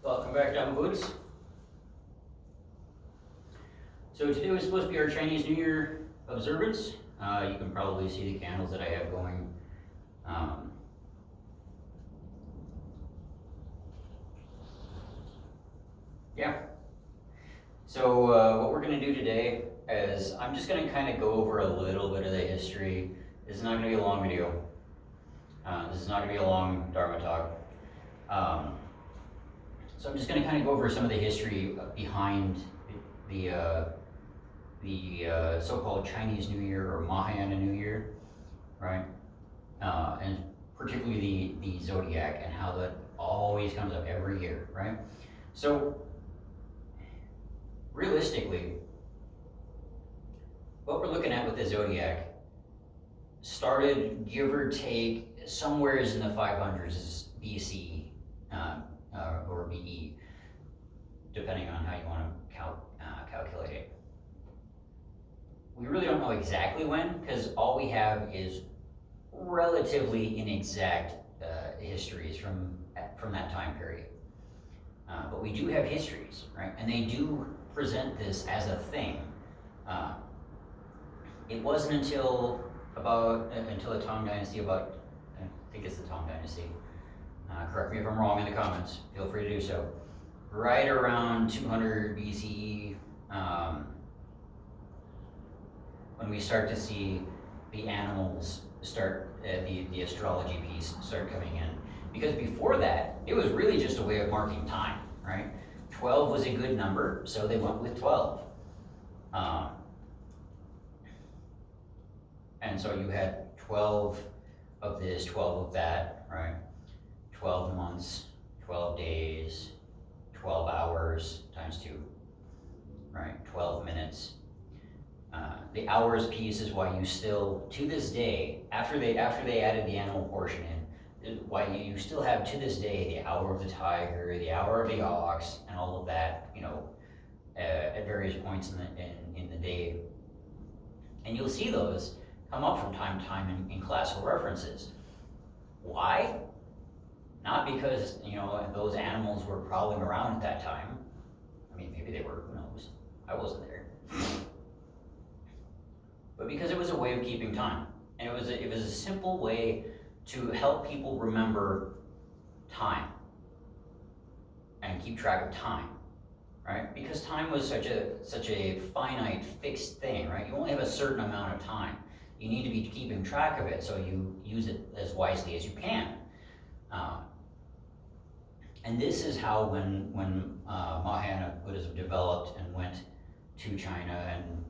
Welcome back down Boots. So today was supposed to be our Chinese New Year observance. You can probably see the candles that I have going. Yeah. So what we're going to do today is I'm just going to kind of go over a little bit of the history. This is not going to be a long video. This is not going to be a long Dharma talk. So I'm just going to kind of go over some of the history behind the so-called Chinese New Year or Mahayana New Year, right? And particularly the Zodiac and how that always comes up every year, right? So realistically, what we're looking at with the Zodiac started, give or take, somewhere in the 500s BC or BE, depending on how you want to calculate it. We really don't know exactly when, because all we have is relatively inexact histories from that time period. But we do have histories, right? And they do present this as a thing. It wasn't until the Tang Dynasty, I think it's the Tang Dynasty. Correct me if I'm wrong in the comments. Feel free to do so. Right around 200 BCE, when we start to see the animals start, the astrology piece start coming in. Because before that, it was really just a way of marking time, right? 12 was a good number, so they went with 12. And so you had 12 of this, 12 of that, right? 12 months, 12 days, 12 hours times 2, right? 12 minutes. The hours piece is why you still, to this day, after they added the animal portion in, why you still have to this day the hour of the tiger, the hour of the ox, and all of that, at various points in the day. And you'll see those come up from time to time in classical references. Why? Not because, those animals were prowling around at that time. I mean, maybe they were, who knows? I wasn't there. But because it was a way of keeping time. And it was a simple way to help people remember time and keep track of time, right? Because time was such a finite, fixed thing, right? You only have a certain amount of time. You need to be keeping track of it, so you use it as wisely as you can. And this is how when Mahayana Buddhism developed and went to China and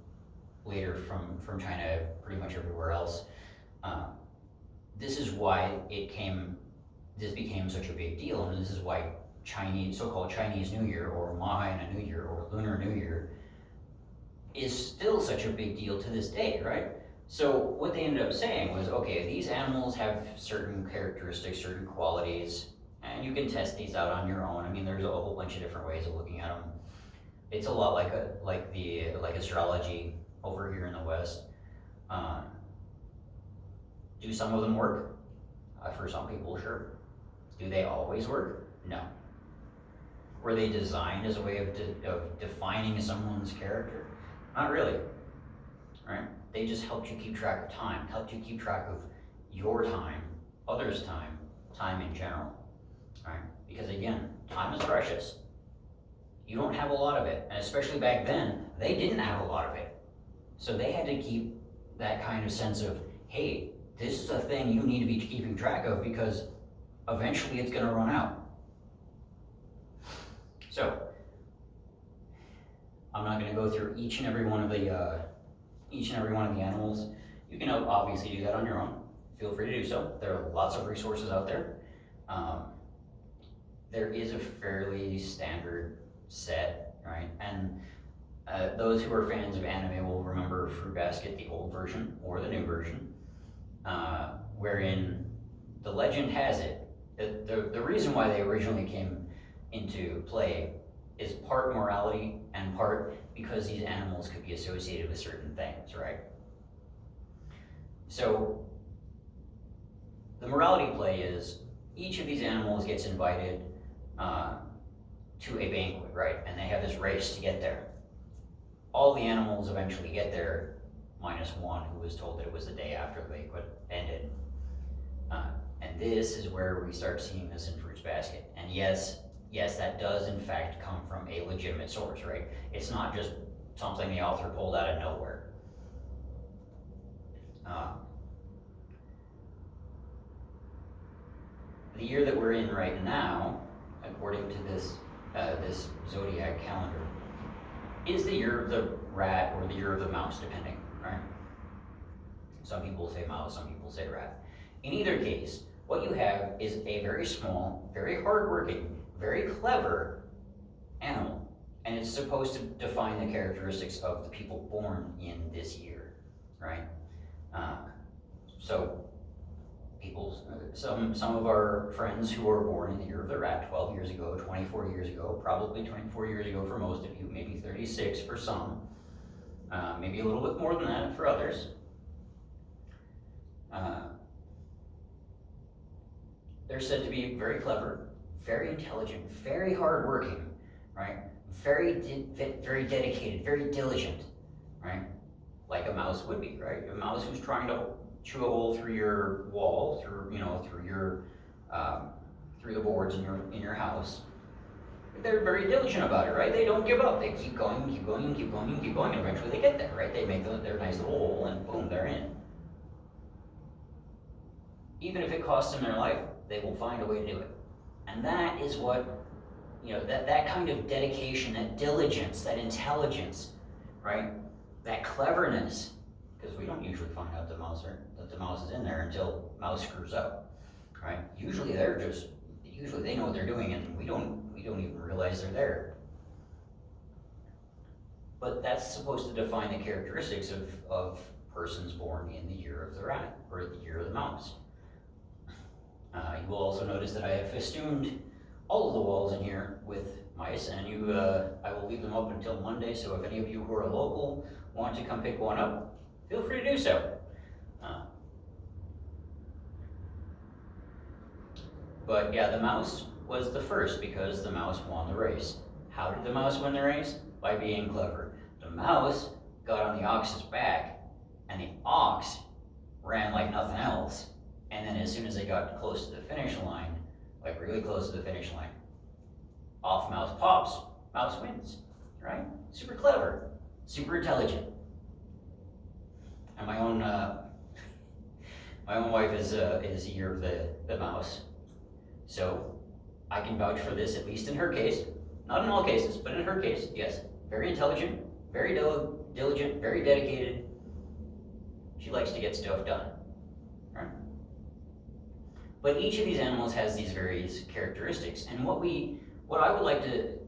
later from China pretty much everywhere else, this is why this became such a big deal, and this is why so-called Chinese New Year or Mahayana New Year or Lunar New Year is still such a big deal to this day, right? So what they ended up saying was, okay, these animals have certain characteristics, certain qualities, and you can test these out on your own. I mean, there's a whole bunch of different ways of looking at them. It's a lot like astrology over here in the West. Do some of them work? For some people, sure. Do they always work? No. Were they designed as a way of defining someone's character? Not really, right? They just helped you keep track of time, helped you keep track of your time, others' time, time in general, right? Because again, time is precious. You don't have a lot of it, and especially back then, they didn't have a lot of it. So they had to keep that kind of sense of, hey, this is a thing you need to be keeping track of because eventually it's going to run out. So, I'm not going to go through each and every one of the animals. You can obviously do that on your own. Feel free to do so. There are lots of resources out there. There is a fairly standard set, right? And those who are fans of anime will remember Fruit Basket, the old version or the new version, wherein the legend has it that the reason why they originally came into play is part morality and part because these animals could be associated with certain things, right? So the morality play is each of these animals gets invited to a banquet, right? And they have this race to get there. All the animals eventually get there, minus one who was told that it was the day after the banquet ended. And this is where we start seeing this in Fruits Basket. And yes, that does in fact come from a legitimate source, right? It's not just something the author pulled out of nowhere. The year that we're in right now, according to this Zodiac calendar, is the year of the rat or the year of the mouse, depending, right? Some people say mouse, some people say rat. In either case, what you have is a very small, very hardworking, very clever animal, and it's supposed to define the characteristics of the people born in this year, right? So some of our friends who were born in the year of the rat 12 years ago, 24 years ago, probably 24 years ago for most of you, maybe 36 for some, maybe a little bit more than that for others. They're said to be very clever, very intelligent, very hardworking, right? Very dedicated, very diligent, right? Like a mouse would be, right? A mouse who's trying to chew a hole through your wall, through the boards in your house. They're very diligent about it, right? They don't give up. They keep going, and eventually they get there, right? They make their nice little hole, and boom, they're in. Even if it costs them their life, they will find a way to do it. And that is what, that kind of dedication, that diligence, that intelligence, right? That cleverness, because we don't usually find out that the mouse is in there until mouse screws up, right? Usually they know what they're doing, and we don't even realize they're there. But that's supposed to define the characteristics of persons born in the year of the rat, or the year of the mouse. You will also notice that I have festooned all of the walls in here with mice, and I will leave them up until Monday, so if any of you who are local want to come pick one up, feel free to do so. But yeah, the mouse was the first because the mouse won the race. How did the mouse win the race? By being clever. The mouse got on the ox's back, and the ox ran like nothing else. And then as soon as they got close to the finish line, like really close to the finish line, off mouse pops, mouse wins, right? Super clever, super intelligent. And my own wife is a year of the mouse. So I can vouch for this, at least in her case. Not in all cases, but in her case, yes. Very intelligent, very diligent, very dedicated. She likes to get stuff done, right? But each of these animals has these various characteristics. And what I would like to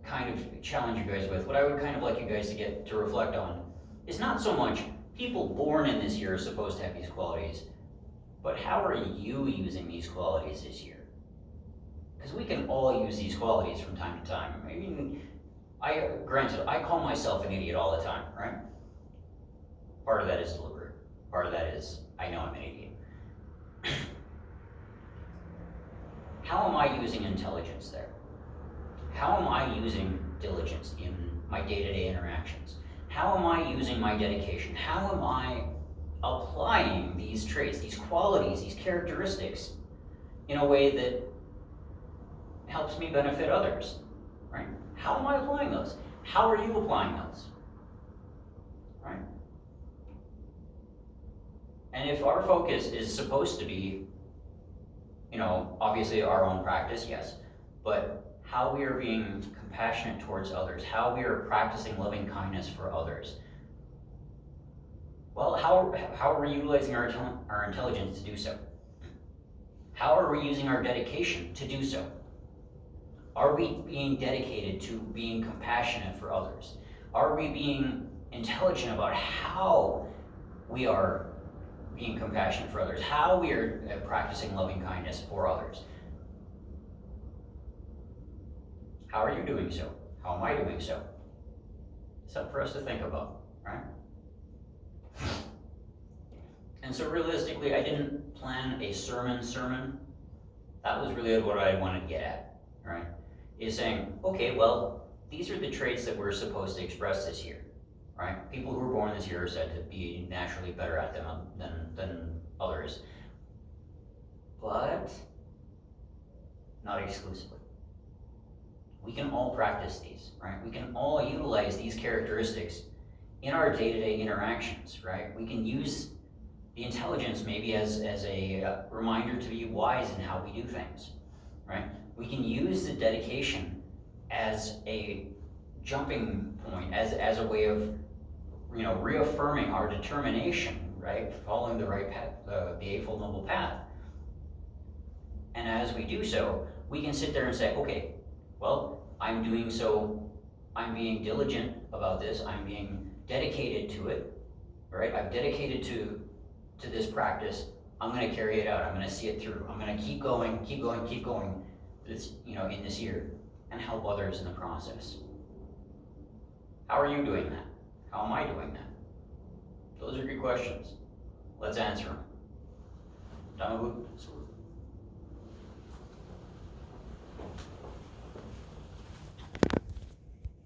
kind of challenge you guys with, what I would kind of like you guys to get to reflect on, is not so much people born in this year are supposed to have these qualities, but how are you using these qualities this year? Because we can all use these qualities from time to time. I mean, granted, I call myself an idiot all the time, right? Part of that is deliberate. Part of that is, I know I'm an idiot. How am I using intelligence there? How am I using diligence in my day-to-day interactions? How am I using my dedication? How am I applying these traits, these qualities, these characteristics in a way that helps me benefit others, right? How am I applying those? How are you applying those, right? And if our focus is supposed to be, obviously our own practice, yes, but how we are being compassionate towards others, how we are practicing loving kindness for others. Well, how are we utilizing our intelligence to do so? How are we using our dedication to do so? Are we being dedicated to being compassionate for others? Are we being intelligent about how we are being compassionate for others? How we are practicing loving kindness for others? How are you doing so? How am I doing so? It's up for us to think about, right? And so realistically, I didn't plan a sermon. That was really what I wanted to get at, right? is saying, okay, well, these are the traits that we're supposed to express this year, right? People who are born this year are said to be naturally better at them than others, but not exclusively. We can all practice these, right? We can all utilize these characteristics in our day-to-day interactions, right? We can use the intelligence maybe as a reminder to be wise in how we do things, right? We can use the dedication as a jumping point, as a way of, reaffirming our determination, right? Following the right path, the Eightfold Noble Path. And as we do so, we can sit there and say, okay, well, I'm doing so, I'm being diligent about this, I'm being dedicated to it, right? I've dedicated to this practice, I'm gonna carry it out, I'm gonna see it through, I'm gonna keep going this, in this year, and help others in the process. How are you doing that? How am I doing that? Those are good questions. Let's answer them. Damabu?